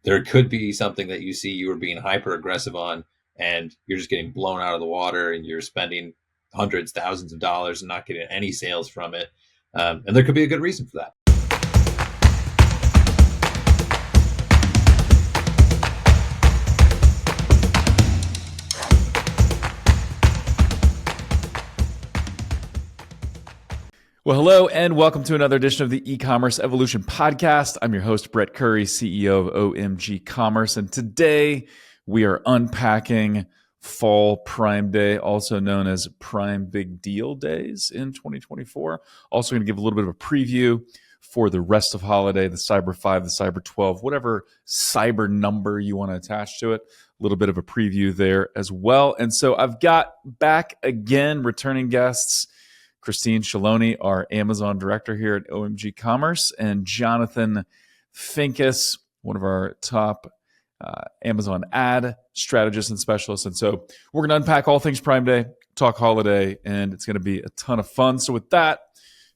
there could be something that you see you were being hyper aggressive on, and you're just getting blown out of the water, and you're spending hundreds, thousands of dollars and not getting any sales from it. And there could be a good reason for that. Well, hello, and welcome to another edition of the eCommerce Evolution Podcast. I'm your host, Brett Curry, CEO of OMG Commerce, and today we are unpacking Fall Prime Day, also known as Prime Big Deal Days in 2024. Also going to give a little bit of a preview for the rest of holiday, the Cyber 5, the Cyber 12, whatever cyber number you want to attach to it. A little bit of a preview there as well. And so I've got back again, returning guests, Christine Shaloni, our Amazon director here at OMG Commerce, and Jonathan Finkus, one of our top Amazon ad strategists and specialists. And so we're going to unpack all things Prime Day, talk holiday, and it's going to be a ton of fun. So with that,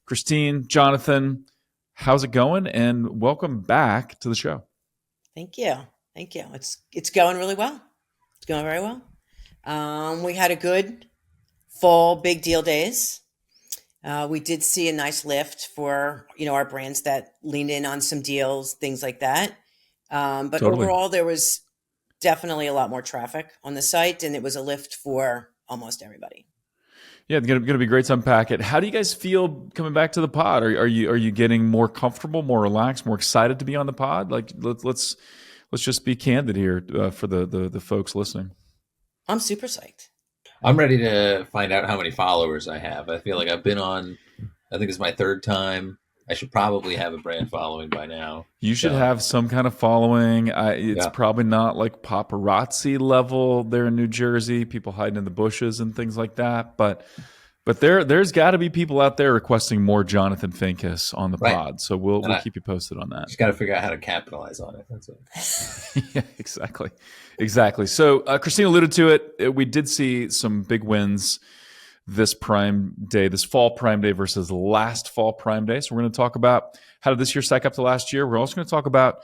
Christine, Jonathan, how's it going? And welcome back to the show. Thank you. It's going really well. It's going very well. We had a good fall big deal days. We did see a nice lift for, our brands that leaned in on some deals, things like that. But totally. Overall, there was definitely a lot more traffic on the site, and it was a lift for almost everybody. Yeah, it's going to be great to unpack it. How do you guys feel coming back to the pod? Are you getting more comfortable, more relaxed, more excited to be on the pod? Like let's just be candid here for the folks listening. I'm super psyched. I'm ready to find out how many followers I have. I feel like I've been on, I think it's my third time. I should probably have a brand following by now. You should have some kind of following. It's probably not like paparazzi level there in New Jersey, people hiding in the bushes and things like that. But there's got to be people out there requesting more Jonathan Finkus on the pod. So we'll keep you posted on that. Just got to figure out how to capitalize on it. That's it. Yeah, exactly. So Christine alluded to it. We did see some big wins this Prime Day, this Fall Prime Day versus last Fall Prime Day. So we're going to talk about how did this year stack up to last year. We're also going to talk about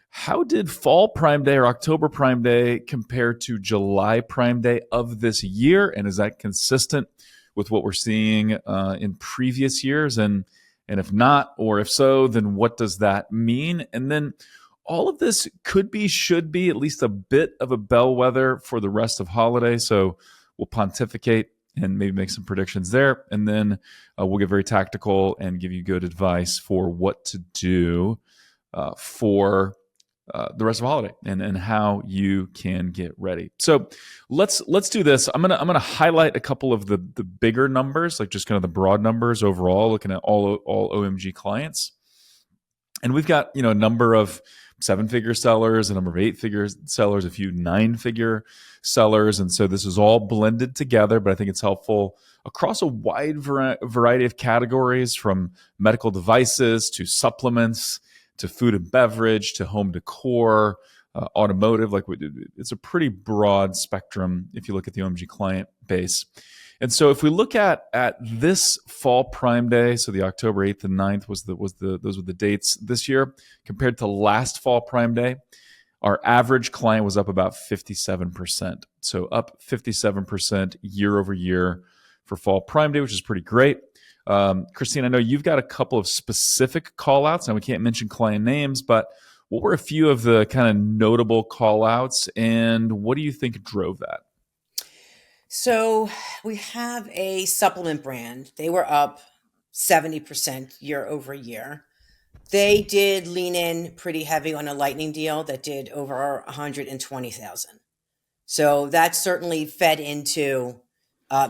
how did Fall Prime Day or October Prime Day compare to July Prime Day of this year, and is that consistent with what we're seeing in previous years? And if not, or if so, then what does that mean? And then all of this should be at least a bit of a bellwether for the rest of holiday. So we'll pontificate and maybe make some predictions there. And then we'll get very tactical and give you good advice for what to do for the rest of holiday and how you can get ready. So let's do this. I'm gonna highlight a couple of the bigger numbers, like just kind of the broad numbers overall, looking at all OMG clients. And we've got a number of 7-figure sellers, a number of 8-figure sellers, a few 9-figure sellers. And so this is all blended together, but I think it's helpful across a wide variety of categories, from medical devices to supplements to food and beverage to home decor, automotive. It's a pretty broad spectrum if you look at the OMG client base. And so if we look at this Fall Prime Day, so the October 8th and 9th those were the dates this year, compared to last Fall Prime Day, our average client was up about 57%. So up 57% year over year for Fall Prime Day, which is pretty great. Christine, I know you've got a couple of specific call outs. Now we can't mention client names, but what were a few of the kind of notable call outs, and what do you think drove that? So we have a supplement brand. They were up 70% year over year. They did lean in pretty heavy on a lightning deal that did over 120,000. So that certainly fed into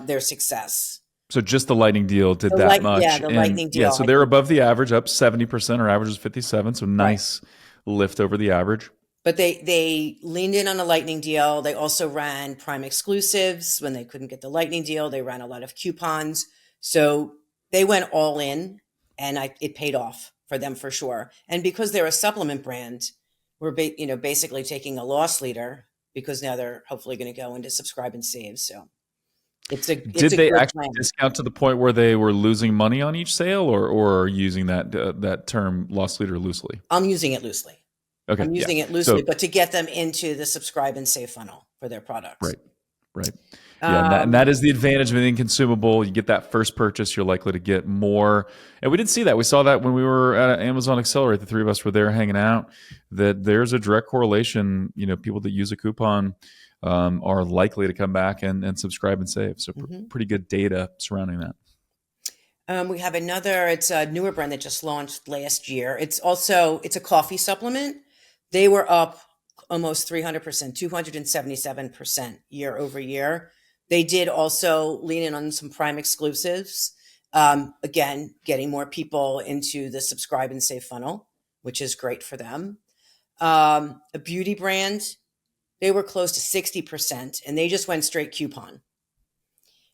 their success. So just the lightning deal did that much. Yeah, the lightning deal. Yeah, so they're above the average, up 70%. Our average is 57, so nice lift over the average. But they leaned in on a lightning deal. They also ran Prime exclusives. When they couldn't get the lightning deal, they ran a lot of coupons. So they went all in, and it paid off for them for sure. And because they're a supplement brand, we're basically taking a loss leader, because now they're hopefully going to go into subscribe and save. So did they actually discount to the point where they were losing money on each sale, or using that term loss leader loosely? I'm using it loosely. Okay, I'm yeah. using it loosely, So but to get them into the subscribe and save funnel for their products. right, right. Yeah, and that Um, is the advantage of anything consumable. You get that first purchase, you're likely to get more. And we did see that. We saw that when we were at Amazon Accelerate. The three of us were there hanging out. That there's a direct correlation. People that use a coupon are likely to come back and subscribe and save. So mhm. pretty good data surrounding that. We have another, it's a newer brand that just launched last year. It's a coffee supplement. They were up almost 300%, 277% year over year. They did also lean in on some Prime exclusives. Again, getting more people into the subscribe and save funnel, which is great for them. A beauty brand, they were close to 60% and they just went straight coupon.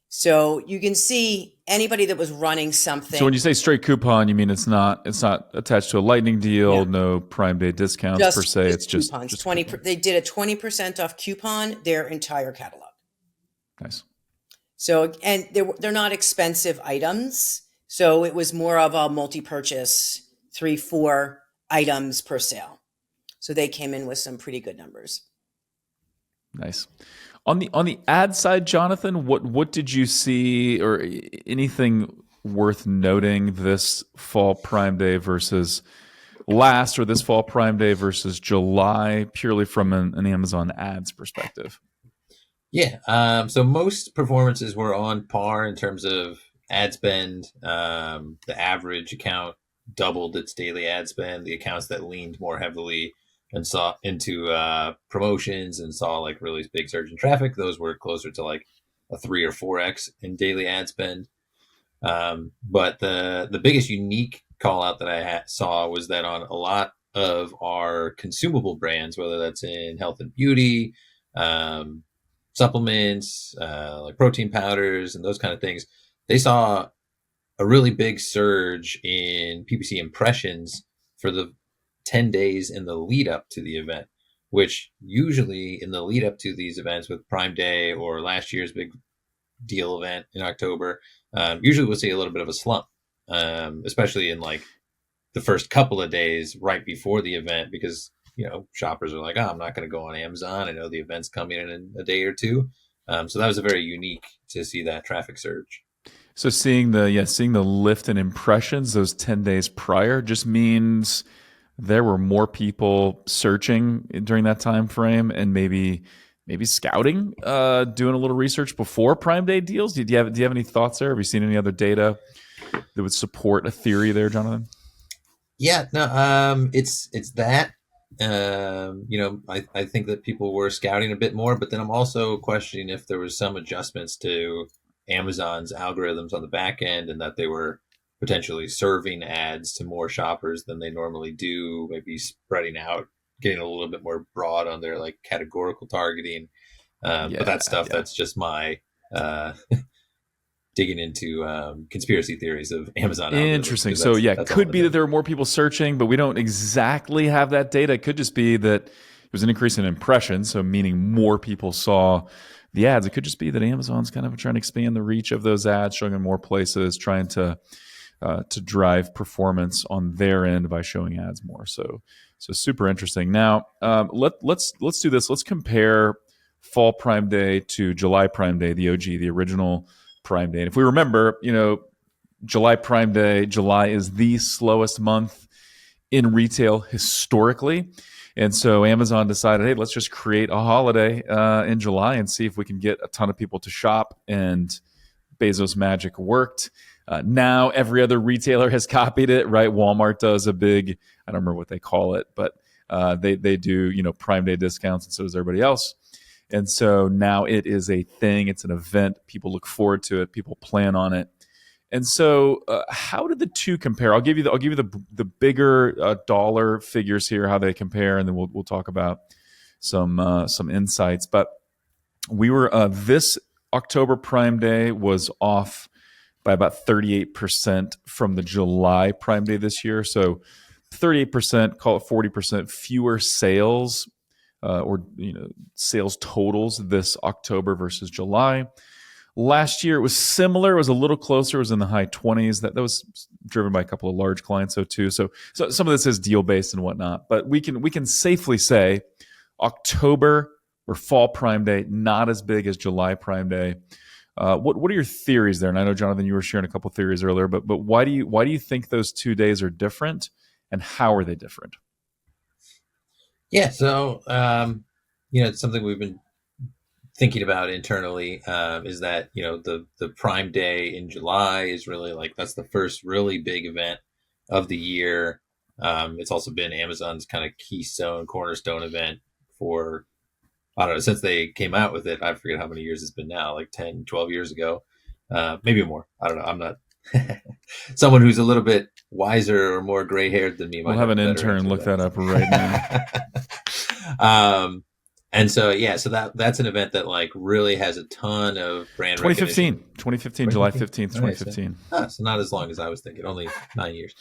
So you can see anybody that was running So when something, you say straight coupon, you mean it's not attached to a lightning deal, no, no Prime Day discounts per se. It's just just coupons. just a 20, coupon. they did a 20% off coupon, their entire catalog. Nice. So, and they're not expensive items. So it was more of a multi-purchase, 3, 4 items per sale. So they came in with some pretty good numbers. Nice. On the ad side, Jonathan, what did you see or anything worth noting this fall Prime Day versus last, or this fall Prime Day versus July, purely from an Amazon ads perspective? Yeah. So most performances were on par in terms of ad spend. The average account doubled its daily ad spend. The accounts that leaned more heavily and saw into promotions and saw like really big surge in traffic, those were closer to like a 3 or 4x in daily ad spend. But the biggest unique call out that I saw was that on a lot of our consumable brands, whether that's in health and beauty, um, supplements, like protein powders and those kind of things, they saw a really big surge in PPC impressions for the 10 days in the lead up to the event, which usually in the lead up to these events with Prime Day or last year's big deal event in October, usually we'll see a little bit of a slump, especially in like the first couple of days right before the event, because shoppers are like, oh, I'm not going to go on Amazon. I know the event's coming in a day or two. So that was a very unique to see that traffic surge. So seeing the lift in impressions those 10 days prior just means there were more people searching during that time frame and maybe scouting, doing a little research before Prime Day deals. Do you have any thoughts there? Have you seen any other data that would support a theory there, Jonathan? Yeah, no, it's that. I think that people were scouting a bit more, but then I'm also questioning if there was some adjustments to Amazon's algorithms on the back end, and that they were potentially serving ads to more shoppers than they normally do, maybe spreading out, getting a little bit more broad on their like categorical targeting. But Yeah, that stuff, yeah. that's just my uh, digging into conspiracy theories of Amazon algorithms, Interesting. because So that's yeah, that's all could in be that there. there are more people searching, but we don't exactly have that data. It could just be that there's an increase in impressions, so meaning more people saw the ads. It could just be that Amazon's kind of trying to expand the reach of those ads, showing in more places, trying to drive performance on their end by showing ads more. So super interesting. Now let's do this. Let's compare Fall Prime Day to July Prime Day, the OG, the original Prime Day. And if we remember, July Prime Day, July is the slowest month in retail historically. And so Amazon decided, hey, let's just create a holiday in July and see if we can get a ton of people to shop. And Bezos' magic worked. Now every other retailer has copied it, right? Walmart does a big, I don't remember what they call it, but they do, Prime Day discounts, and so does everybody else. And so now it is a thing. It's an event. People look forward to it. People plan on it. And so, how did the two compare? I'll give you the bigger dollar figures here, how they compare, and then we'll talk about some insights. But we were this October Prime Day was off by about 38% from the July Prime Day this year. So 38%, call it 40% fewer sales, or sales totals this October versus July. Last year it was similar. It was a little closer. It was in the high 20s. That was driven by a couple of large clients, though, too. So some of this is deal based and whatnot. But we can safely say October or Fall Prime Day not as big as July Prime Day. What are your theories there? And I know, Jonathan, you were sharing a couple of theories earlier. But why do you think those 2 days are different, and how are they different? Yeah, so it's something we've been thinking about internally, is that the Prime Day in July is really like that's the first really big event of the year. It's also been Amazon's kind of keystone, cornerstone event for, I don't know, since they came out with it. I forget how many years it's been now, like 10, 12 years ago, maybe more. I don't know. I'm not someone who's a little bit wiser or more gray haired than me. We'll have an intern look that up right now. And so, so that's an event that like really has a ton of brand 2015, July 15th, 2015. So not as long as I was thinking, only 9 years.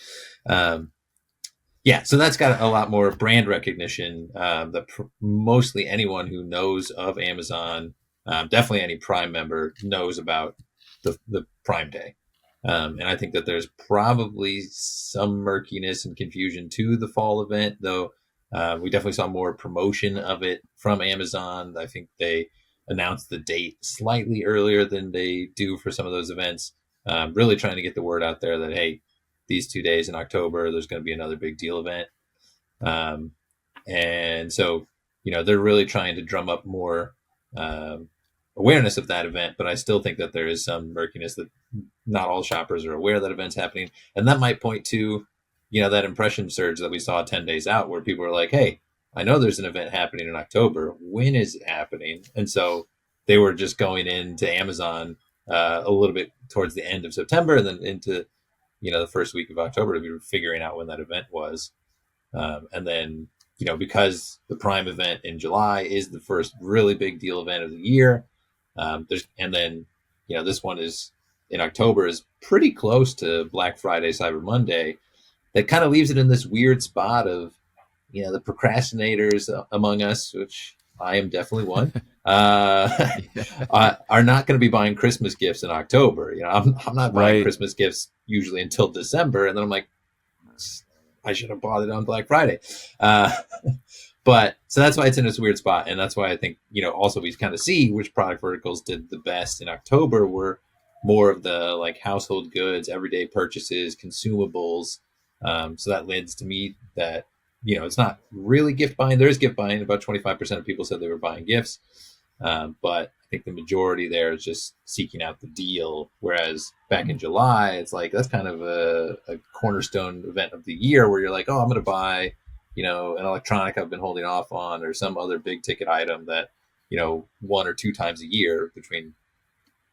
So that's got a lot more brand recognition that mostly anyone who knows of Amazon, definitely any Prime member, knows about the Prime Day. And I think that there's probably some murkiness and confusion to the fall event, though. We definitely saw more promotion of it from Amazon. I think they announced the date slightly earlier than they do for some of those events, really trying to get the word out there that, hey, these 2 days in October, there's going to be another big deal event. And so, they're really trying to drum up more awareness of that event. But I still think that there is some murkiness that not all shoppers are aware that event's happening. And that might point to that impression surge that we saw 10 days out where people were like, hey, I know there's an event happening in October. When is it happening? And so they were just going into Amazon a little bit towards the end of September and then into, the first week of October to be figuring out when that event was. And then, because the Prime event in July is the first really big deal event of the year. This one is in October is pretty close to Black Friday, Cyber Monday. That kind of leaves it in this weird spot of, the procrastinators among us, which I am definitely one, are not going to be buying Christmas gifts in October. I'm not buying Christmas gifts usually until December. And then I'm like, I should have bought it on Black Friday. But so that's why it's in this weird spot. And that's why I think, also we kind of see which product verticals did the best in October were more of the like household goods, everyday purchases, consumables. So that leads to me that, it's not really gift buying. There is gift buying. About 25% of people said they were buying gifts. But I think the majority there is just seeking out the deal. Whereas back in July, it's like, that's kind of a cornerstone event of the year where you're like, oh, I'm going to buy, an electronic I've been holding off on or some other big ticket item that, 1 or 2 times a year between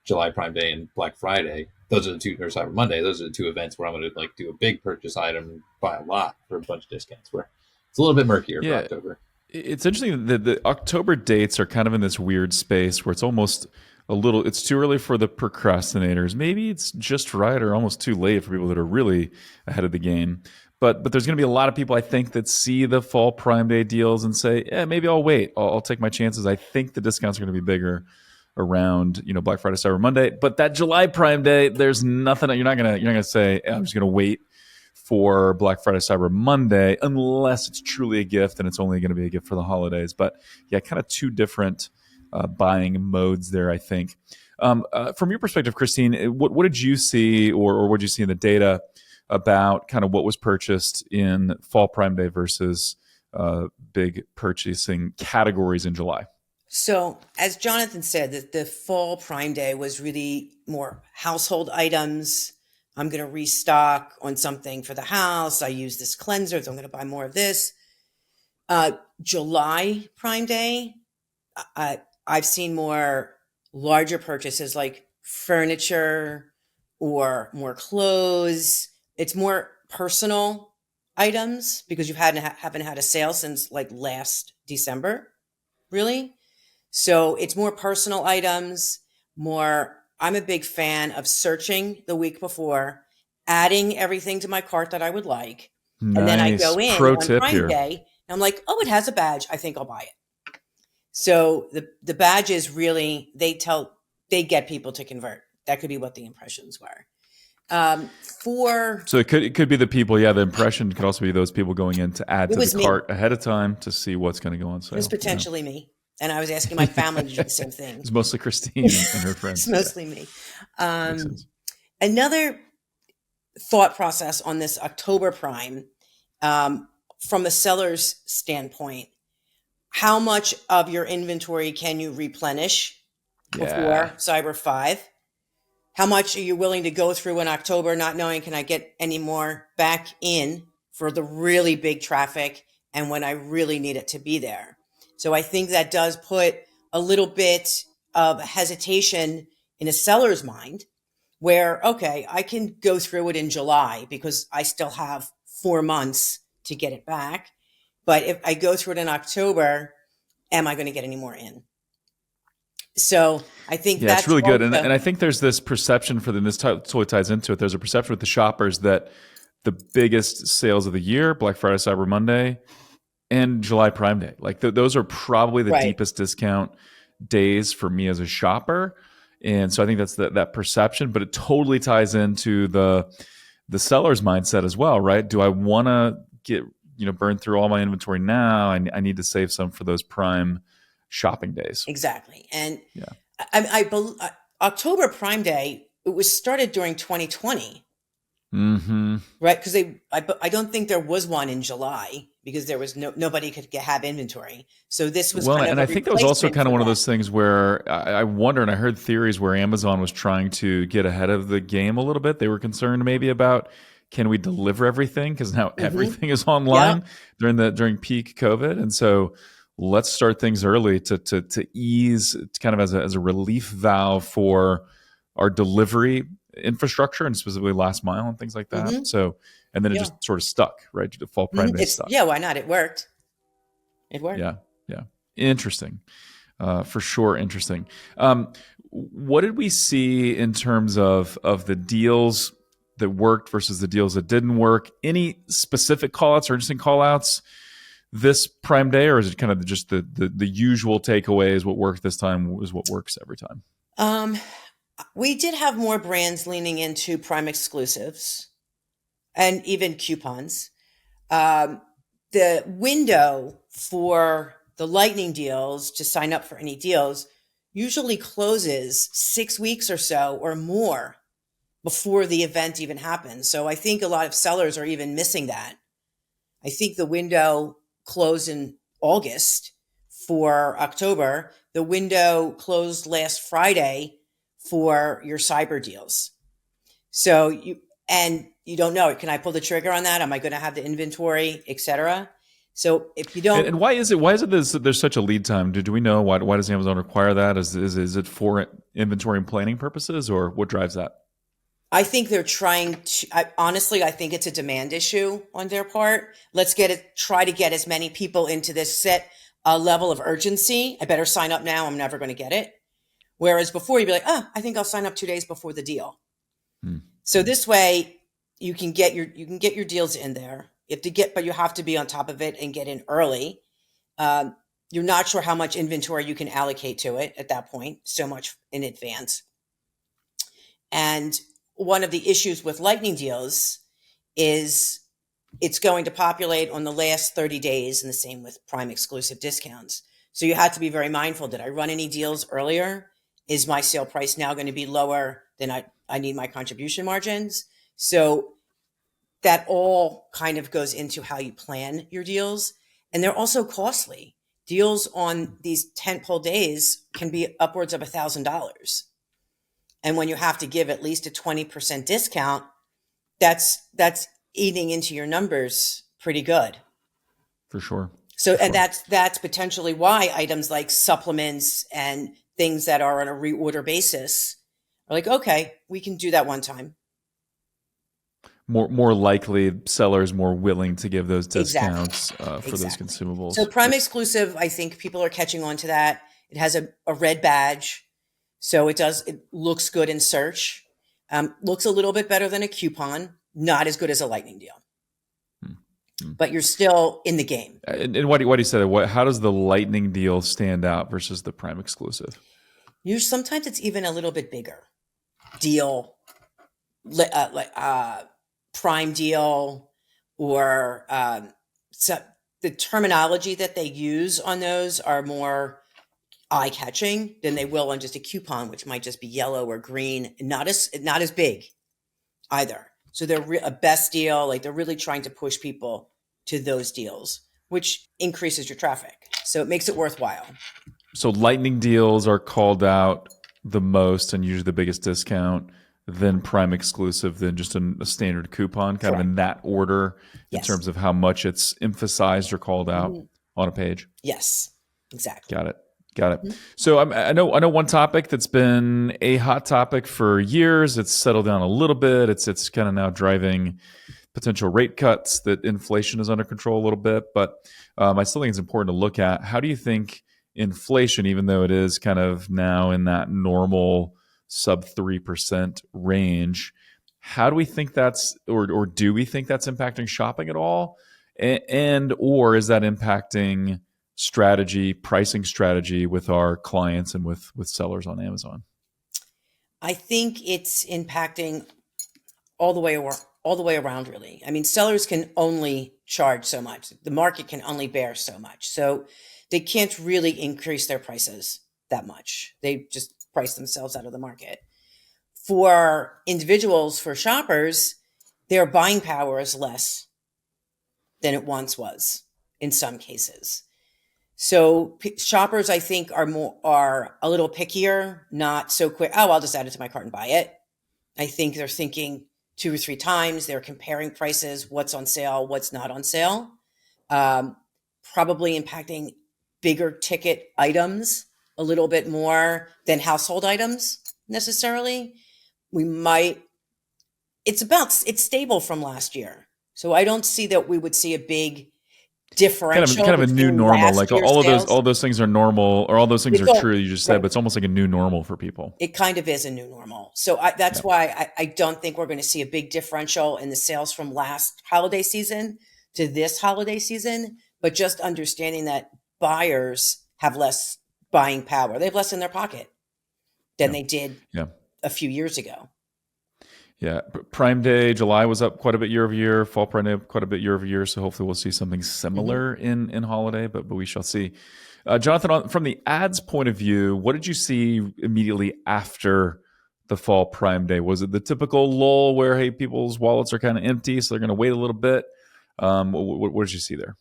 July Prime Day and Black Friday. Those are the two, or Cyber Monday. Those are the 2 events where I'm going to like do a big purchase item and buy a lot for a bunch of discounts. Where it's a little bit murkier for October. It's interesting that the October dates are kind of in this weird space where it's almost it's too early for the procrastinators. Maybe it's just right or almost too late for people that are really ahead of the game. But there's going to be a lot of people, I think, that see the fall Prime Day deals and say, yeah, maybe I'll wait. I'll take my chances. I think the discounts are going to be bigger around Black Friday, Cyber Monday. But that July Prime Day, there's nothing. You're not gonna say, I'm just gonna wait for Black Friday, Cyber Monday, unless it's truly a gift and it's only going to be a gift for the holidays. But yeah, kind of 2 different buying modes there, I think. From your perspective, Christine, what did you see or what did you see in the data about kind of what was purchased in Fall Prime Day versus big purchasing categories in July? So, as Jonathan said, the Fall Prime Day was really more household items. I'm going to restock on something for the house. I use this cleanser, so I'm going to buy more of this. July Prime Day, I've seen more larger purchases like furniture or more clothes. It's more personal items because you haven't had a sale since like last December, really. So it's more personal items, I'm a big fan of searching the week before, adding everything to my cart that I would like. Nice. And then I go in Pro on tip Prime here. Day and I'm like, oh, it has a badge. I think I'll buy it. So the badges really, they tell they get people to convert. That could be what the impressions were. For So it could be the people. Yeah, the impression could also be those people going in to add It to the was me. cart ahead of time to see what's going to go on It was sale. potentially me. And I was asking my family to do the same thing. It's mostly Christine and her friends. It's mostly me. Makes sense. Another thought process on this October Prime, from a seller's standpoint, how much of your inventory can you replenish before Cyber 5? How much are you willing to go through in October not knowing, can I get any more back in for the really big traffic and when I really need it to be there? So I think that does put a little bit of hesitation in a seller's mind where, okay, I can go through it in July because I still have 4 months to get it back. But if I go through it in October, am I going to get any more in? So I think that's it's really good. also, And I think there's this perception for them, this totally ties into it. There's a perception with the shoppers that the biggest sales of the year, Black Friday, Cyber Monday, and July Prime Day, like those are probably the Right. deepest discount days for me as a shopper. And so I think that's that perception, but it totally ties into the seller's mindset as well, right? Do I want to get, burn through all my inventory now? I need to save some for those prime shopping days. Exactly. And Yeah. I believe October Prime Day, it was started during 2020, Mm-hmm. right? Because I don't think there was one in July because there was nobody could have inventory. So this was kind of and a I think that was also replacement kind of for one of that. those things where I wonder, and I heard theories where Amazon was trying to get ahead of the game a little bit. They were concerned maybe about, can we deliver everything? Because now everything is online during peak COVID, and so let's start things early to ease, kind of as a relief valve for our delivery infrastructure and specifically last mile and things like that. Mhm. So, and then it Yeah. just sort of stuck, right? The fall Prime Day stuck. Yeah, why not? It worked. It worked. Yeah. Interesting. For sure, interesting. What did we see in terms of the deals that worked versus the deals that didn't work? Any specific call-outs or interesting call-outs this Prime Day, or is it kind of just the usual takeaways? What worked this time is what works every time. We did have more brands leaning into Prime exclusives and even coupons. The window for the lightning deals to sign up for any deals usually closes 6 weeks or so or more before the event even happens. So I think a lot of sellers are even missing that. I think the window closed in August for October. The window closed last Friday for your cyber deals. So you don't know, can I pull the trigger on that? Am I going to have the inventory, et cetera? So if you don't, and why is it there's such a lead time? Do we know why does Amazon require that? Is it for inventory and planning purposes, or what drives that? I think they're trying to, honestly, I think it's a demand issue on their part. Let's try to get as many people into this set level of urgency. I better sign up now. I'm never going to get it. Whereas before you'd be like, I think I'll sign up 2 days before the deal. So this way you can get your deals in there. But you have to be on top of it and get in early. You're not sure how much inventory you can allocate to it at that point, so much in advance. And one of the issues with lightning deals is it's going to populate on the last 30 days, and the same with Prime exclusive discounts. So you have to be very mindful. Did I run any deals earlier? Is my sale price now going to be lower than I need my contribution margins? So that all kind of goes into how you plan your deals. And they're also costly. Deals on these tentpole days can be upwards of $1,000. And when you have to give at least a 20% discount, that's eating into your numbers pretty good. For sure. So, and that's potentially why items like supplements and things that are on a reorder basis are like, okay, we can do that one time. More likely, sellers more willing to give those discounts for those consumables. So Prime exclusive, I think people are catching on to that. It has a red badge, so it looks good in search. Looks a little bit better than a coupon, not as good as a lightning deal. But you're still in the game. And why do you say that? How does the lightning deal stand out versus the Prime exclusive? Sometimes it's even a little bit bigger deal, like prime deal, or so the terminology that they use on those are more eye catching than they will on just a coupon, which might just be yellow or green, not as big either. So they're a best deal. Like, they're really trying to push people to those deals, which increases your traffic. So it makes it worthwhile. So lightning deals are called out the most and usually the biggest discount, then Prime exclusive, then just a standard coupon, kind of in that order in Yes. terms of how much it's emphasized or called out on a page. Yes, exactly. Got it. So I know one topic that's been a hot topic for years. It's settled down a little bit. It's kind of now driving potential rate cuts, that inflation is under control a little bit. But I still think it's important to look at, how do you think inflation, even though it is kind of now in that normal sub 3% range, how do we think that's, or do we think that's impacting shopping at all? And or is that impacting strategy, pricing strategy with our clients and with sellers on Amazon? I think it's impacting all the way around, really. I mean, sellers can only charge so much. The market can only bear so much. So they can't really increase their prices that much. They just price themselves out of the market. For individuals, for shoppers, their buying power is less than it once was in some cases. So shoppers, I think, are a little pickier, not so quick. Oh, I'll just add it to my cart and buy it. I think they're thinking 2 or 3 times. They're comparing prices, what's on sale, what's not on sale. Probably impacting bigger ticket items a little bit more than household items necessarily. It's stable from last year. So I don't see that we would see a big differential. Kind of a new normal. Like all those things are normal, or all those things are true, you just said, right. but it's almost like a new normal for people. It kind of is a new normal. So that's why I don't think we're going to see a big differential in the sales from last holiday season to this holiday season, but just understanding that buyers have less buying power. They have less in their pocket than they did a few years ago. Yeah. Prime Day, July was up quite a bit year over year. Fall Prime Day, quite a bit year over year. So hopefully we'll see something similar in holiday, but we shall see. Jonathan, from the ads point of view, what did you see immediately after the Fall Prime Day? Was it the typical lull where, hey, people's wallets are kind of empty, so they're going to wait a little bit? What did you see there?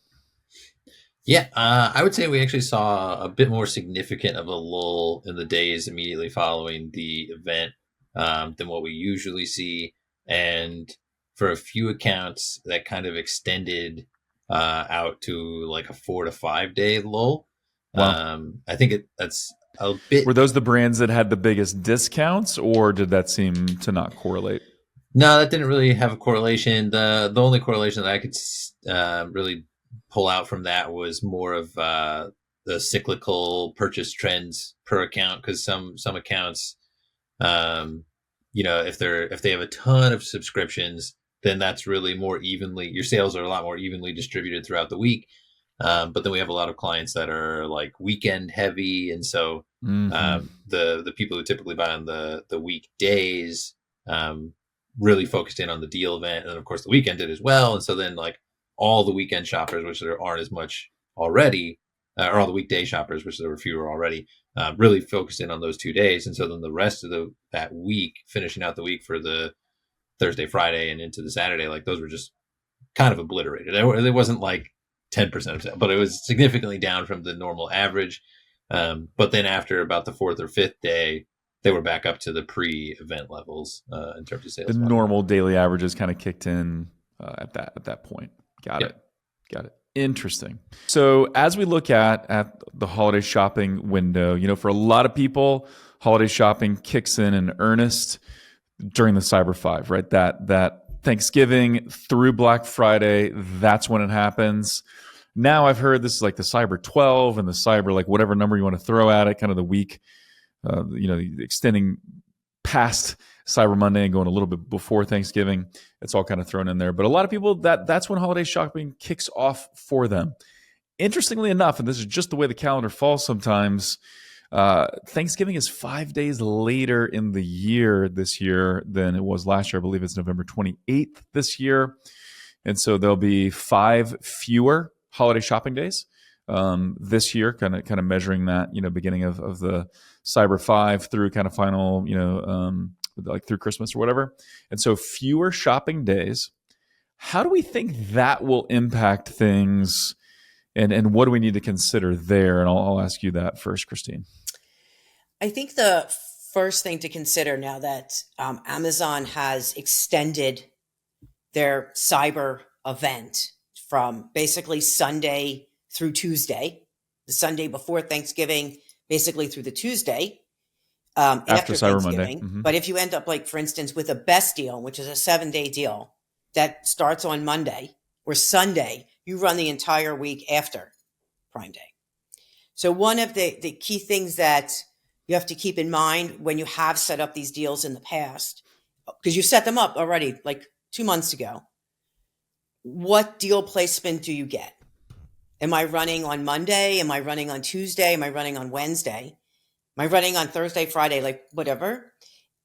Yeah, I would say we actually saw a bit more significant of a lull in the days immediately following the event than what we usually see. And for a few accounts, that kind of extended out to like a 4 to 5 day lull. Wow. I think that's a bit. Were those the brands that had the biggest discounts, or did that seem to not correlate? No, that didn't really have a correlation. The only correlation that I could really pull out from that was more of the cyclical purchase trends per account, because some accounts, if they have a ton of subscriptions, then that's really more evenly, your sales are a lot more evenly distributed throughout the week. But then we have a lot of clients that are like weekend heavy, and so the people who typically buy on the weekdays really focused in on the deal event, and of course the weekend did as well. And so then like all the weekend shoppers, which there aren't as much already, or all the weekday shoppers, which there were fewer already, really focused in on those 2 days. And so then the rest of that week, finishing out the week for the Thursday, Friday, and into the Saturday, like those were just kind of obliterated. It wasn't like 10% of sale, but it was significantly down from the normal average. But then after about the 4th or 5th day, they were back up to the pre-event levels in terms of sales. The normal daily averages kind of kicked in at that point. Got it. Interesting. So as we look at the holiday shopping window, for a lot of people, holiday shopping kicks in earnest during the Cyber 5, right? That Thanksgiving through Black Friday, that's when it happens. Now I've heard this is like the Cyber 12 and the Cyber, like whatever number you want to throw at it, kind of the week, extending past Cyber Monday and going a little bit before Thanksgiving. It's all kind of thrown in there. But a lot of people, that's when holiday shopping kicks off for them. Interestingly enough, and this is just the way the calendar falls sometimes, Thanksgiving is 5 days later in the year this year than it was last year. I believe it's November 28th this year. And so there'll be 5 fewer holiday shopping days this year, kind of measuring that, beginning of the Cyber 5 through kind of final, like through Christmas or whatever. And so fewer shopping days. How do we think that will impact things, and what do we need to consider there? And I'll ask you that first, Christine. I think the first thing to consider now that Amazon has extended their cyber event from basically Sunday through Tuesday, the Sunday before Thanksgiving, basically through the Tuesday after Cyber Thanksgiving. Monday. But if you end up, like, for instance, with a best deal, which is a 7-day deal that starts on Monday or Sunday, you run the entire week after Prime Day. So one of the key things that you have to keep in mind when you have set up these deals in the past, because you set them up already like 2 months ago, what deal placement do you get? Am I running on Monday? Am I running on Tuesday? Am I running on Wednesday? Am I running on Thursday, Friday, like whatever?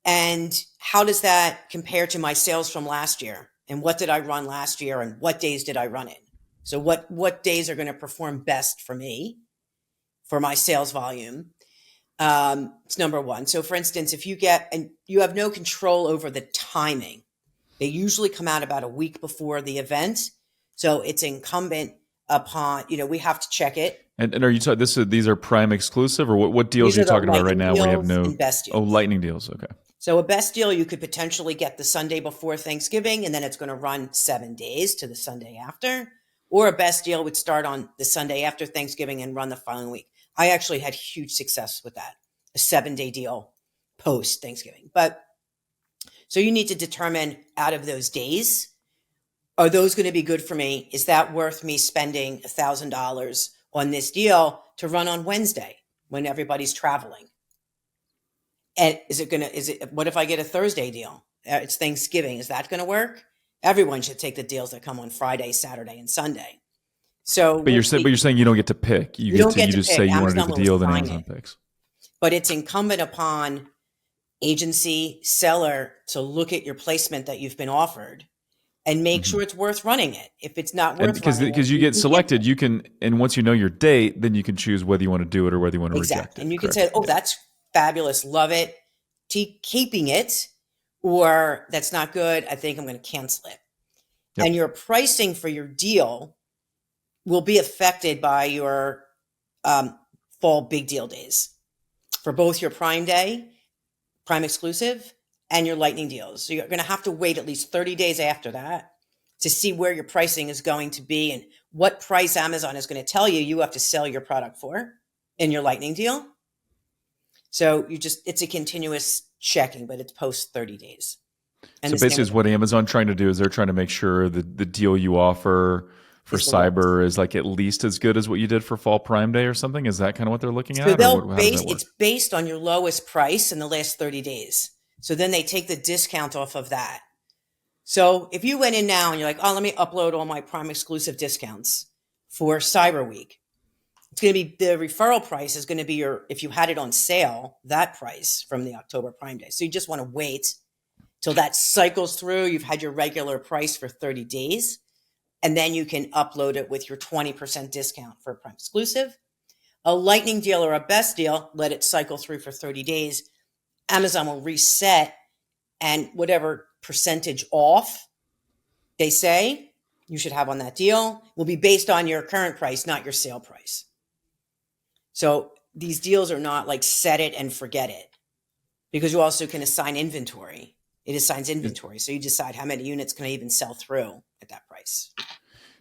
And how does that compare to my sales from last year? And what did I run last year? And what days did I run in? So what days are going to perform best for me for my sales volume? It's number one. So for instance, if you have no control over the timing, they usually come out about a week before the event. So it's incumbent upon, we have to check it. And are you talking, these are Prime exclusive, or what deals are you talking about right now where you have no best deals? Oh, lightning deals. Okay. So a best deal, you could potentially get the Sunday before Thanksgiving, and then it's going to run 7 days to the Sunday after. Or a best deal would start on the Sunday after Thanksgiving and run the following week. I actually had huge success with that, a 7-day deal post Thanksgiving. But so you need to determine out of those days, are those going to be good for me? Is that worth me spending $1,000 on this deal to run on Wednesday when everybody's traveling? And what if I get a Thursday deal? It's Thanksgiving. Is that going to work? Everyone should take the deals that come on Friday, Saturday, and Sunday. So, but you're saying you don't get to pick. You just say you want to do the deal, then Amazon picks. But it's incumbent upon agency seller to look at your placement that you've been offered and make sure it's worth running it. If it's not worth because running because you get selected, you can, and once you know your date, then you can choose whether you want to do it or whether you want to reject it. And you can say, that's fabulous, love it, keeping it, or that's not good, I think I'm going to cancel it. Yep. And your pricing for your deal will be affected by your fall big deal days for both your Prime Day, Prime exclusive, and your lightning deals. So you're going to have to wait at least 30 days after that to see where your pricing is going to be and what price Amazon is going to tell you have to sell your product for in your lightning deal. So it's a continuous checking, but it's post 30 days. And so basically what Amazon trying to do is they're trying to make sure that the deal you offer for cyber is like at least as good as what you did for fall Prime Day or something. Is that kind of what they're looking at? It's based on your lowest price in the last 30 days. So then they take the discount off of that. So if you went in now and you're like, let me upload all my Prime exclusive discounts for Cyber Week, it's going to be, the referral price is going to be if you had it on sale, that price from the October Prime Day. So you just want to wait till that cycles through. You've had your regular price for 30 days, and then you can upload it with your 20% discount for Prime exclusive. A lightning deal or a best deal, let it cycle through for 30 days. Amazon will reset, and whatever percentage off they say you should have on that deal will be based on your current price, not your sale price. So these deals are not like set it and forget it, because you also can assign inventory. It assigns inventory. So you decide how many units can I even sell through at that price.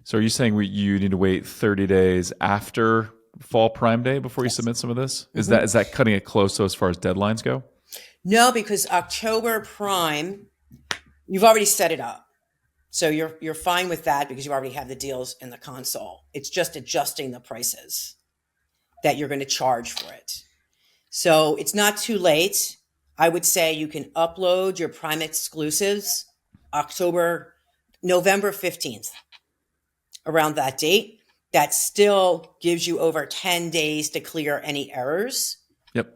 So are you saying you need to wait 30 days after fall Prime Day before you submit some of this? Is that cutting it close so as far as deadlines go? No, because October Prime, you've already set it up. So you're fine with that because you already have the deals in the console. It's just adjusting the prices that you're going to charge for it. So it's not too late. I would say you can upload your Prime exclusives November 15th, around that date. That still gives you over 10 days to clear any errors Yep.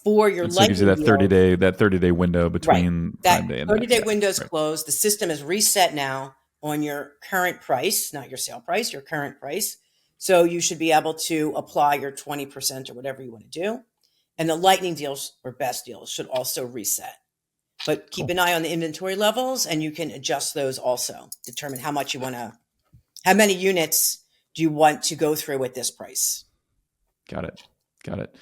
For your And so it gives you lightning that 30 deals, day that 30-day window right? between That Prime Day and that. 30-day Yeah. window is Right. closed. The system is reset now on your current price, not your sale price, your current price. So you should be able to apply your 20% or whatever you want to do. And the lightning deals or best deals should also reset. But keep Cool. an eye on the inventory levels, and you can adjust those also. Determine how much you want to, how many units do you want to go through at this price? Got it. Got it.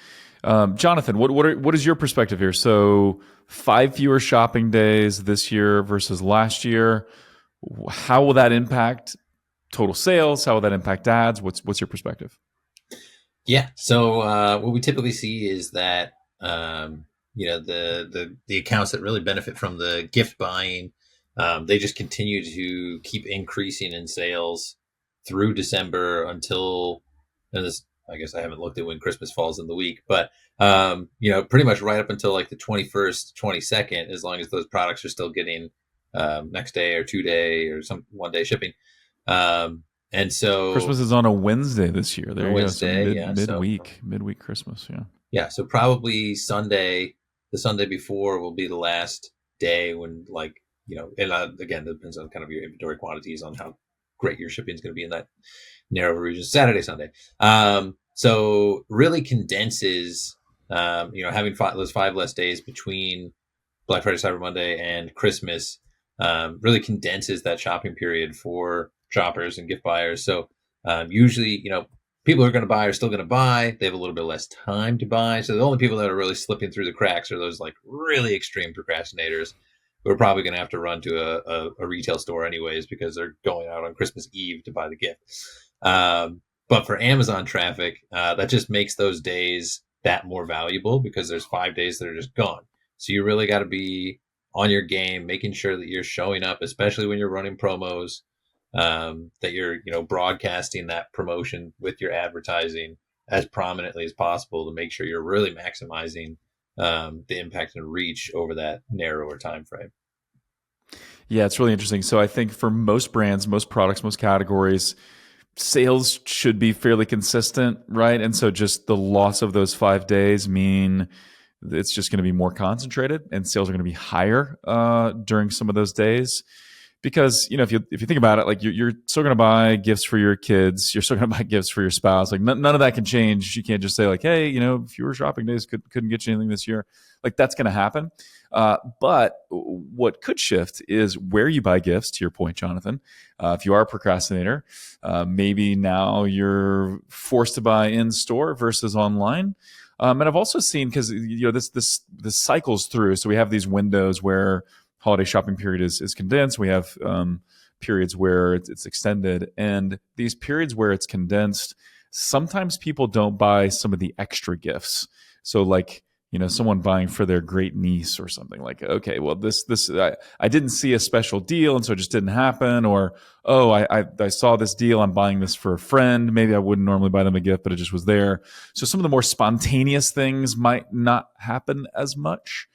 Jonathan, what is your perspective here? So 5 fewer shopping days this year versus last year. How will that impact total sales? How will that impact ads? What's your perspective? Yeah. So what we typically see is that the accounts that really benefit from the gift buying, they just continue to keep increasing in sales through December until, and this, I guess I haven't looked at when Christmas falls in the week, but pretty much right up until like the 21st, 22nd, as long as those products are still getting next day or 2 day or some 1 day shipping. And so Christmas is on a Wednesday this year. There on you go. So Wednesday, yeah. So midweek Christmas. Yeah. yeah, so probably Sunday, the Sunday before will be the last day when, like, and again, it depends on kind of your inventory quantities on how great your shipping is going to be in that narrow region. Saturday, Sunday. So really condenses, having those 5 less days between Black Friday, Cyber Monday, and Christmas, really condenses that shopping period for shoppers and gift buyers. So usually, people who are going to buy are still going to buy. They have a little bit less time to buy. So the only people that are really slipping through the cracks are those like really extreme procrastinators who are probably going to have to run to a retail store anyways because they're going out on Christmas Eve to buy the gift. But for Amazon traffic, that just makes those days that more valuable because there's 5 days that are just gone. So you really got to be on your game, making sure that you're showing up, especially when you're running promos, that you're broadcasting that promotion with your advertising as prominently as possible to make sure you're really maximizing the impact and reach over that narrower time frame. Yeah, it's really interesting. So I think for most brands, most products, most categories, sales should be fairly consistent, right? And so just the loss of those 5 days mean it's just going to be more concentrated, and sales are going to be higher during some of those days. Because if you think about it, like you're still going to buy gifts for your kids, you're still going to buy gifts for your spouse. Like none of that can change. You can't just say like, hey, fewer shopping days couldn't get you anything this year. Like that's going to happen. But what could shift is where you buy gifts. To your point, Jonathan, if you are a procrastinator, maybe now you're forced to buy in store versus online. And I've also seen because this cycles through. So we have these windows where holiday shopping period is condensed. We have periods where it's extended, and these periods where it's condensed, sometimes people don't buy some of the extra gifts. So like someone buying for their great niece or something, like, okay, well this I didn't see a special deal and so it just didn't happen, or I saw this deal, I'm buying this for a friend, maybe I wouldn't normally buy them a gift but it just was there. So some of the more spontaneous things might not happen as much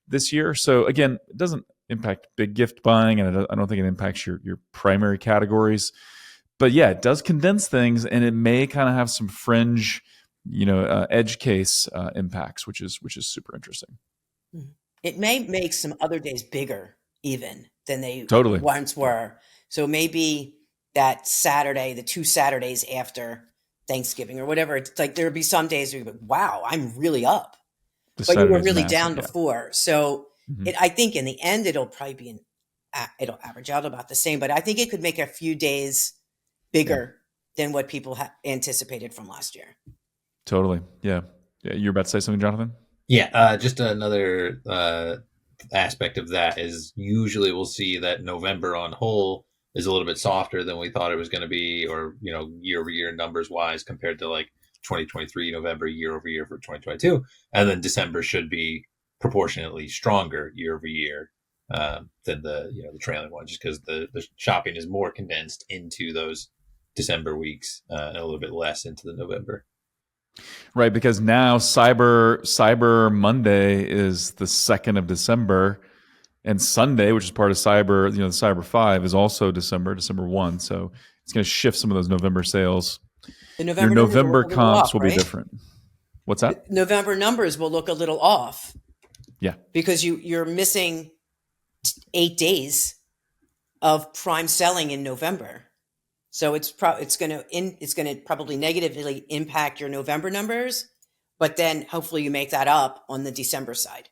this year. So again, it doesn't impact big gift buying, and I don't think it impacts your primary categories. But yeah, it does condense things, and it may kind of have some fringe, edge case impacts, which is super interesting. It may make some other days bigger even than they Totally once were. So maybe that Saturday, the 2 Saturdays after Thanksgiving or whatever, it's like there'll be some days where you're like, wow, I'm really up. But you were really down before. So I think in the end, it'll probably be it'll average out about the same, but I think it could make a few days bigger than what people anticipated from last year. Totally. Yeah. You're about to say something, Jonathan? Yeah. Just another aspect of that is usually we'll see that November on whole is a little bit softer than we thought it was going to be, or, year over year numbers wise compared to like 2023 November year over year for 2022. And then December should be proportionately stronger year over year than the trailing one, just because the shopping is more condensed into those December weeks and a little bit less into the November. Right, because now Cyber Monday is the 2nd of December, and Sunday, which is part of Cyber, the Cyber 5 is also December 1. So it's going to shift some of those November sales. The November Your November comps off, will right? be different. What's that? November numbers will look a little off Yeah. because you're missing 8 days of prime selling in November. So it's going to probably negatively impact your November numbers, but then hopefully you make that up on the December side.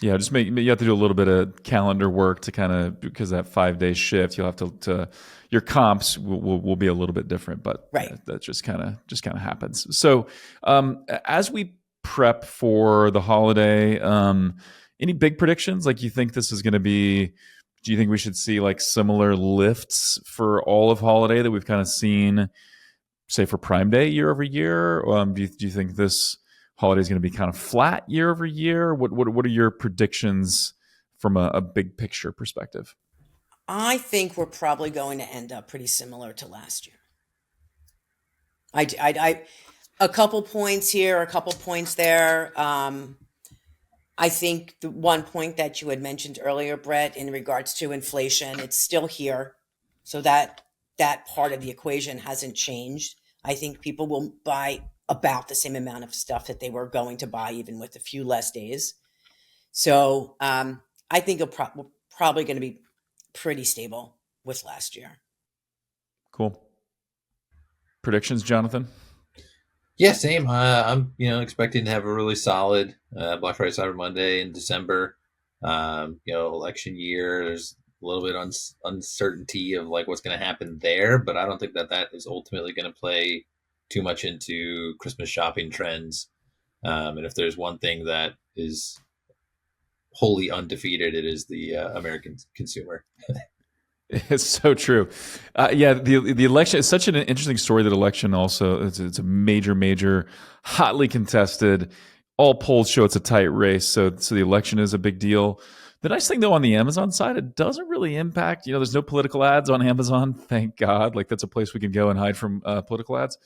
Yeah, you have to do a little bit of calendar work to kind of, because that 5 day shift, you'll have to your comps will be a little bit different, but Right. that just kind of happens. So as we prep for the holiday, any big predictions? Like, you think this is going to be? Do you think we should see like similar lifts for all of holiday that we've kind of seen, say, for Prime Day year over year? Do you think this holiday is going to be kind of flat year over year? What are your predictions from a big picture perspective? I think we're probably going to end up pretty similar to last year. A couple points here, a couple points there. I think the one point that you had mentioned earlier, Brett, in regards to inflation, it's still here. So that part of the equation hasn't changed. I think people will buy about the same amount of stuff that they were going to buy, even with a few less days. So I think we're probably going to be pretty stable with last year. Cool. Predictions, Jonathan? Yeah, same. I'm expecting to have a really solid Black Friday, Cyber Monday in December. Election year. There's a little bit uncertainty of like what's going to happen there, but I don't think that is ultimately going to play too much into Christmas shopping trends. And if there's one thing that is wholly undefeated, it is the American consumer. It's so true. Yeah, the election is such an interesting story. That election also, it's a major, hotly contested. All polls show it's a tight race. So the election is a big deal. The nice thing though on the Amazon side, it doesn't really impact. There's no political ads on Amazon. Thank God. Like, that's a place we can go and hide from political ads.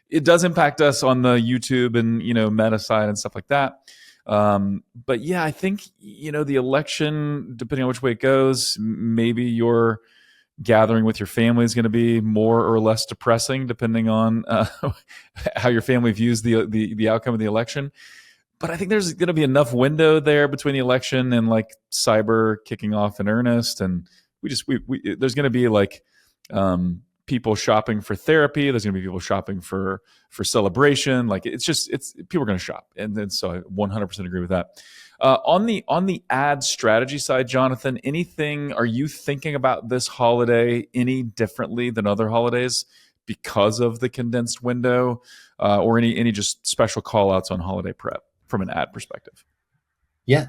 It does impact us on the YouTube and Meta side and stuff like that. But yeah, I think the election, depending on which way it goes, maybe your gathering with your family is going to be more or less depressing, depending on how your family views the outcome of the election. But I think there's going to be enough window there between the election and like cyber kicking off in earnest, and there's going to be like people shopping for therapy. There's going to be people shopping for celebration. Like, it's people are going to shop, and so I 100% agree with that. On the ad strategy side, Jonathan, are you thinking about this holiday any differently than other holidays because of the condensed window, or any just special call outs on holiday prep from an ad perspective? Yeah.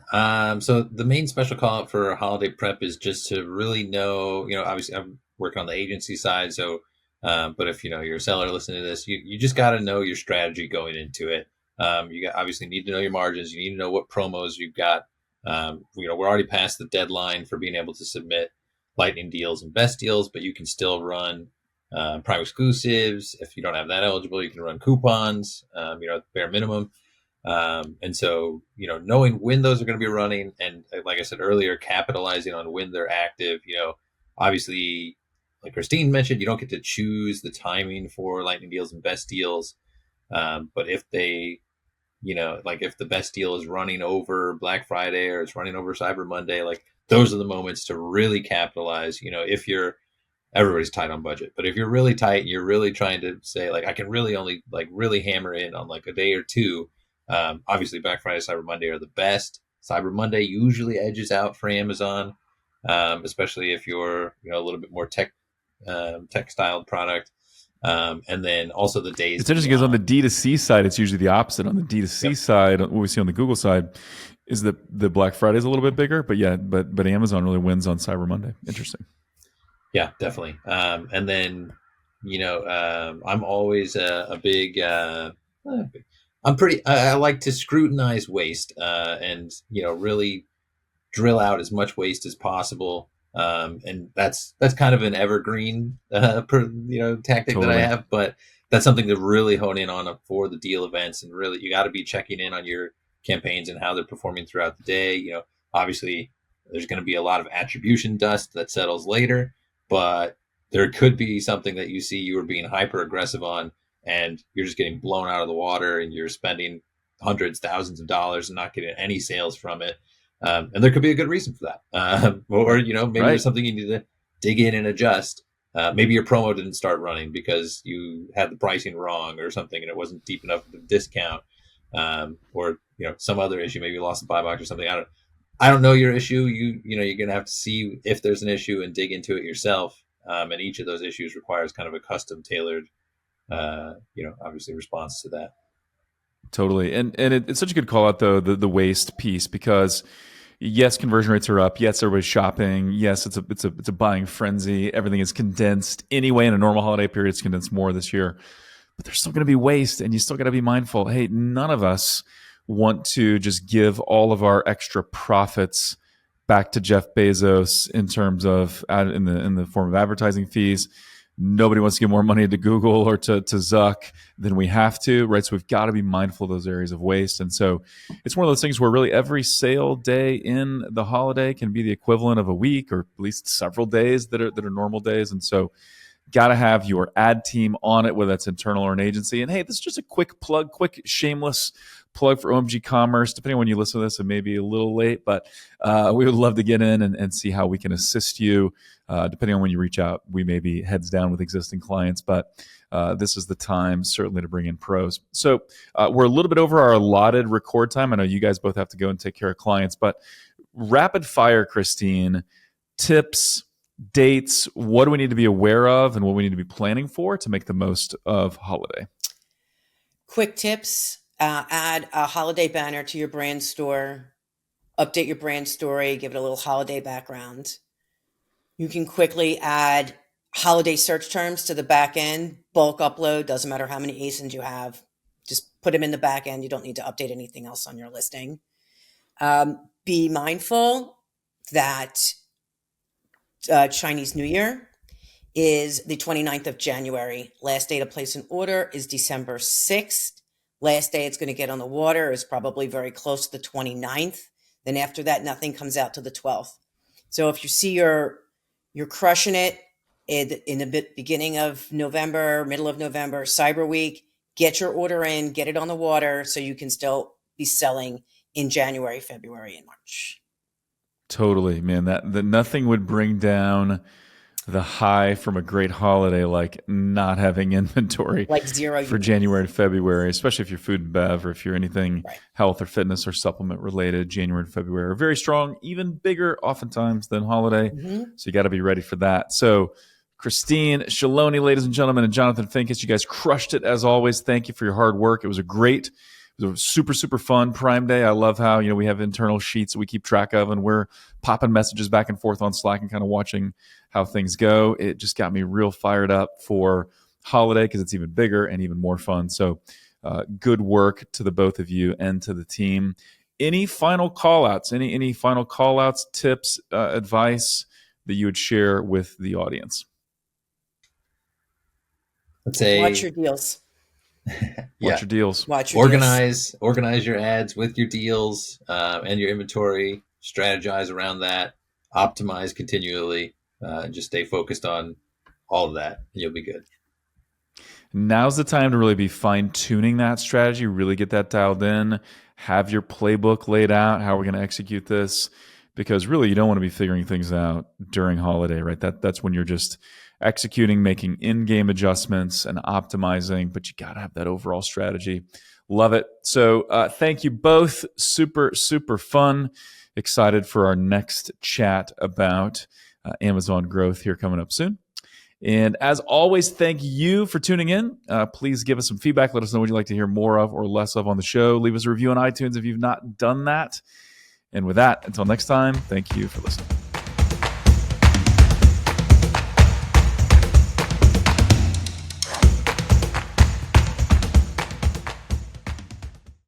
So the main special call out for holiday prep is just to really know, obviously I'm working on the agency side. So, but if, you're a seller listening to this, you just got to know your strategy going into it. Obviously need to know your margins. You need to know what promos you've got. We're already past the deadline for being able to submit lightning deals and best deals, but you can still run prime exclusives. If you don't have that eligible, you can run coupons, at the bare minimum. And so, knowing when those are going to be running, and like I said earlier, capitalizing on when they're active, obviously, like Christine mentioned, you don't get to choose the timing for lightning deals and best deals. But if they, if the best deal is running over Black Friday or it's running over Cyber Monday, like, those are the moments to really capitalize. If everybody's tight on budget, but if you're really tight, you're really trying to say, like, I can really only really hammer in on like a day or two. Obviously Black Friday, Cyber Monday are the best. Cyber Monday usually edges out for Amazon, especially if you're, a little bit more tech styled product. And then also the days. It's interesting because on the D2C side, it's usually the opposite. On the D2C side, what we see on the Google side is that the Black Friday is a little bit bigger, but Amazon really wins on Cyber Monday. Interesting. Yeah, definitely. And then, I'm always a big, I like to scrutinize waste, and, really drill out as much waste as possible. And that's kind of an evergreen, tactic Totally. that I have, but that's something to really hone in on for the deal events. And really, you got to be checking in on your campaigns and how they're performing throughout the day. Obviously there's going to be a lot of attribution dust that settles later, but there could be something that you see you were being hyper aggressive on, and you're just getting blown out of the water, and you're spending hundreds, thousands of dollars and not getting any sales from it. And there could be a good reason for that. Or, maybe there's something you need to dig in and adjust. Maybe your promo didn't start running because you had the pricing wrong or something and it wasn't deep enough of a discount. Or, some other issue, maybe you lost a buy box or something. I don't know your issue. You're going to have to see if there's an issue and dig into it yourself. And each of those issues requires kind of a custom tailored, obviously response to that. Totally. And it's such a good call out though, the waste piece, because yes, conversion rates are up. Yes, everybody's shopping. Yes, it's a buying frenzy. Everything is condensed anyway. In a normal holiday period, it's condensed more this year. But there's still going to be waste, and you still got to be mindful. Hey, none of us want to just give all of our extra profits back to Jeff Bezos in terms of in the form of advertising fees. Nobody wants to give more money to Google or to Zuck than we have to, right? So we've got to be mindful of those areas of waste. And so it's one of those things where really every sale day in the holiday can be the equivalent of a week or at least several days that are normal days. And so got to have your ad team on it, whether that's internal or an agency. And hey, this is just a quick plug, quick shameless plug for OMG Commerce. Depending on when you listen to this, it may be a little late, but we would love to get in and see how we can assist you. Depending on when you reach out, we may be heads down with existing clients, but this is the time certainly to bring in pros. So we're a little bit over our allotted record time. I know you guys both have to go and take care of clients, but rapid fire, Christine, tips, dates, what do we need to be aware of and what we need to be planning for to make the most of holiday? Quick tips, add a holiday banner to your brand store, update your brand story, give it a little holiday background. You can quickly add holiday search terms to the back end, bulk upload, doesn't matter how many ASINs you have, just put them in the back end. You don't need to update anything else on your listing. Be mindful that Chinese New Year is the 29th of January. Last day to place an order is December 6th. Last day it's going to get on the water is probably very close to the 29th. Then after that, nothing comes out to the 12th. So if you see you're crushing it in the beginning of November, middle of November, Cyber Week, get your order in, get it on the water so you can still be selling in January, February, and March. Totally, man. That nothing would bring down the high from a great holiday like not having inventory, like zero for January to February, especially if you're food and bev or if you're anything right. Health or fitness or supplement related. January and February are very strong, even bigger oftentimes than holiday. Mm-hmm. So you got to be ready for that. So Christine Shaloni, ladies and gentlemen, and Jonathan Finkus, you guys crushed it as always. Thank you for your hard work. It was super, super fun Prime Day. I love how, we have internal sheets that we keep track of and we're popping messages back and forth on Slack and kind of watching how things go. It just got me real fired up for holiday because it's even bigger and even more fun. So good work to the both of you and to the team. Any final call outs, any final call outs, tips, advice that you would share with the audience? Let's say watch your deals. Watch your deals. Organize your ads with your deals and your inventory. Strategize around that. Optimize continually. Just stay focused on all of that, and you'll be good. Now's the time to really be fine-tuning that strategy, really get that dialed in, have your playbook laid out, how we're going to execute this, because really you don't want to be figuring things out during holiday, right? That's when you're just executing, making in-game adjustments and optimizing, but you got to have that overall strategy. Love it. So thank you both. Super, super fun. Excited for our next chat about Amazon growth here coming up soon. And as always, thank you for tuning in. Please give us some feedback. Let us know what you'd like to hear more of or less of on the show. Leave us a review on iTunes if you've not done that. And with that, until next time, thank you for listening.